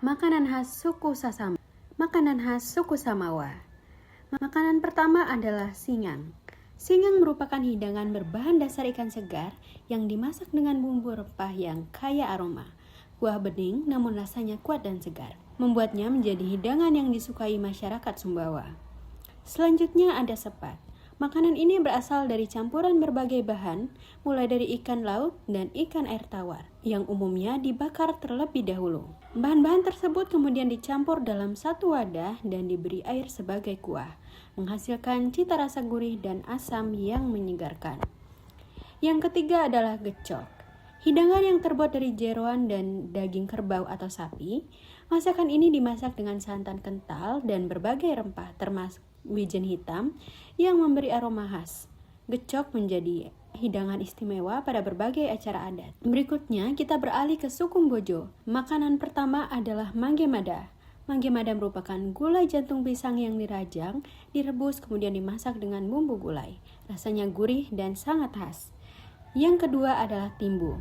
Makanan khas suku Sasama. Makanan khas suku Samawa. Makanan pertama adalah singang. Singang merupakan hidangan berbahan dasar ikan segar yang dimasak dengan bumbu rempah yang kaya aroma. Kuah bening namun rasanya kuat dan segar, membuatnya menjadi hidangan yang disukai masyarakat Sumbawa. Selanjutnya ada sepat. Makanan ini berasal dari campuran berbagai bahan, mulai dari ikan laut dan ikan air tawar, yang umumnya dibakar terlebih dahulu. Bahan-bahan tersebut kemudian dicampur dalam satu wadah dan diberi air sebagai kuah, menghasilkan cita rasa gurih dan asam yang menyegarkan. Yang ketiga adalah gecok. Hidangan yang terbuat dari jeroan dan daging kerbau atau sapi. Masakan ini dimasak dengan santan kental dan berbagai rempah termasuk wijen hitam yang memberi aroma khas. Gecok menjadi hidangan istimewa pada berbagai acara adat. Berikutnya kita beralih ke suku Bojo. Makanan pertama adalah mangge mada. Mangge mada merupakan gulai jantung pisang yang dirajang, direbus kemudian dimasak dengan bumbu gulai. Rasanya gurih dan sangat khas. Yang kedua adalah timbu.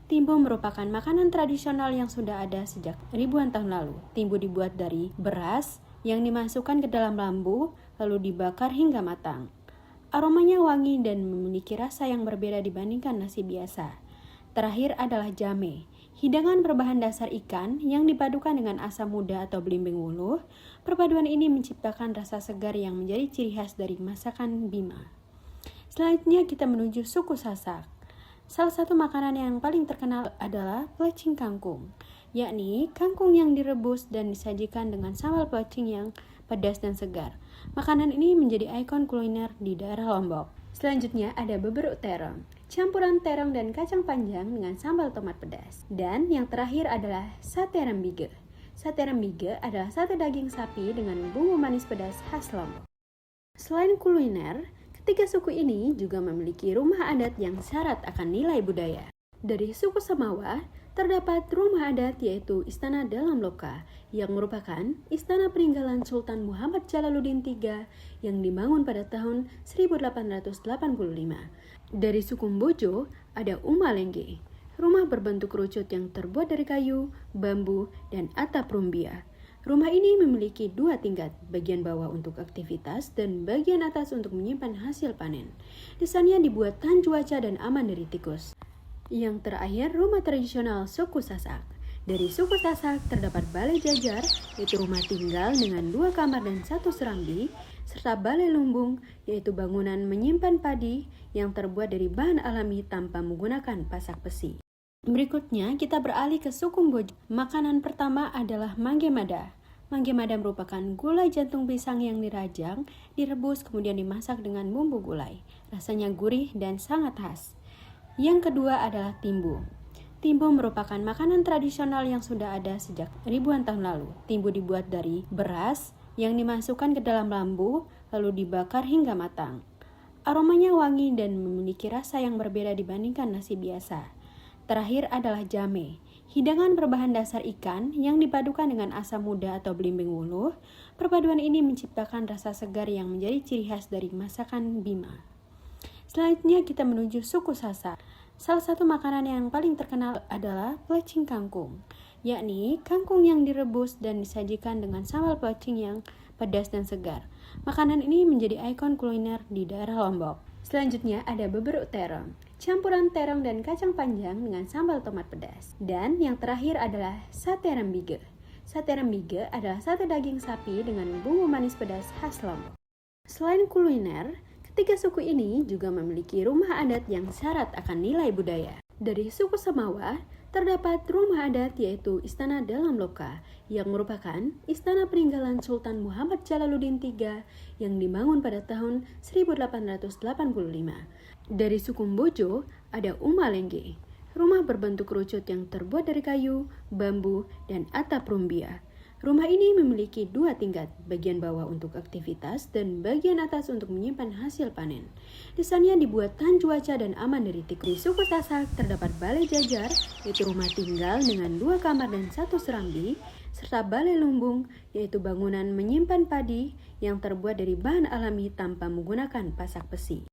Timbu merupakan makanan tradisional yang sudah ada sejak ribuan tahun lalu. Timbu dibuat dari beras yang dimasukkan ke dalam lambu lalu dibakar hingga matang. Aromanya wangi dan memiliki rasa yang berbeda dibandingkan nasi biasa. Terakhir adalah jame. Hidangan berbahan dasar ikan yang dipadukan dengan asam muda atau belimbing wuluh. Perpaduan ini menciptakan rasa segar yang menjadi ciri khas dari masakan Bima. Selanjutnya kita menuju suku Sasak. Salah satu makanan yang paling terkenal adalah plecing kangkung, yakni kangkung yang direbus dan disajikan dengan sambal plecing yang pedas dan segar. Makanan ini menjadi ikon kuliner di daerah Lombok. Selanjutnya ada beberuk terong, campuran terong dan kacang panjang dengan sambal tomat pedas. Dan yang terakhir adalah sate rembige. Sate rembige adalah sate daging sapi dengan bumbu manis pedas khas Lombok. Selain kuliner, ketiga suku ini juga memiliki rumah adat yang syarat akan nilai budaya. Dari suku Samawa, terdapat rumah adat yaitu Istana Dalam Loka, yang merupakan istana peninggalan Sultan Muhammad Jalaluddin III yang dibangun pada tahun 1885. Dari suku Bojo, ada Umalengge, rumah berbentuk kerucut yang terbuat dari kayu, bambu, dan atap rumbia. Rumah ini memiliki 2 tingkat, bagian bawah untuk aktivitas dan bagian atas untuk menyimpan hasil panen. Desainnya dibuat tahan cuaca dan aman dari tikus. Yang terakhir, rumah tradisional suku Sasak. Dari suku Sasak terdapat balai jajar, yaitu rumah tinggal dengan 2 kamar dan 1 serambi, serta balai lumbung, yaitu bangunan menyimpan padi yang terbuat dari bahan alami tanpa menggunakan pasak besi. Berikutnya kita beralih ke suku Bojo. Makanan pertama adalah mangge mada. Mangge mada merupakan gulai jantung pisang yang dirajang, direbus kemudian dimasak dengan bumbu gulai. Rasanya gurih dan sangat khas. Yang kedua adalah timbu. Timbu merupakan makanan tradisional yang sudah ada sejak ribuan tahun lalu. Timbu dibuat dari beras yang dimasukkan ke dalam lambu lalu dibakar hingga matang. Aromanya wangi dan memiliki rasa yang berbeda dibandingkan nasi biasa. Terakhir adalah jame. Hidangan berbahan dasar ikan yang dipadukan dengan asam muda atau belimbing wuluh. Perpaduan ini menciptakan rasa segar yang menjadi ciri khas dari masakan Bima. Selanjutnya kita menuju suku Sasak. Salah satu makanan yang paling terkenal adalah plecing kangkung, yakni kangkung yang direbus dan disajikan dengan sambal plecing yang pedas dan segar. Makanan ini menjadi ikon kuliner di daerah Lombok. Selanjutnya ada beberuk terong, campuran terong dan kacang panjang dengan sambal tomat pedas. Dan yang terakhir adalah sate rembige. Sate rembige adalah sate daging sapi dengan bumbu manis pedas khas Lombok. Selain kuliner, ketiga suku ini juga memiliki rumah adat yang syarat akan nilai budaya. Dari suku Samawa, terdapat rumah adat yaitu Istana Dalam Loka, yang merupakan istana peninggalan Sultan Muhammad Jalaluddin III yang dibangun pada tahun 1885. Dari suku Bojo, ada Umalengge, rumah berbentuk kerucut yang terbuat dari kayu, bambu, dan atap rumbia. Rumah ini memiliki 2 tingkat, bagian bawah untuk aktivitas dan bagian atas untuk menyimpan hasil panen. Desainnya dibuat tahan cuaca dan aman dari tikus. Di suku Sasak terdapat balai jajar, yaitu rumah tinggal dengan 2 kamar dan 1 serambi, serta balai lumbung, yaitu bangunan menyimpan padi yang terbuat dari bahan alami tanpa menggunakan pasak besi.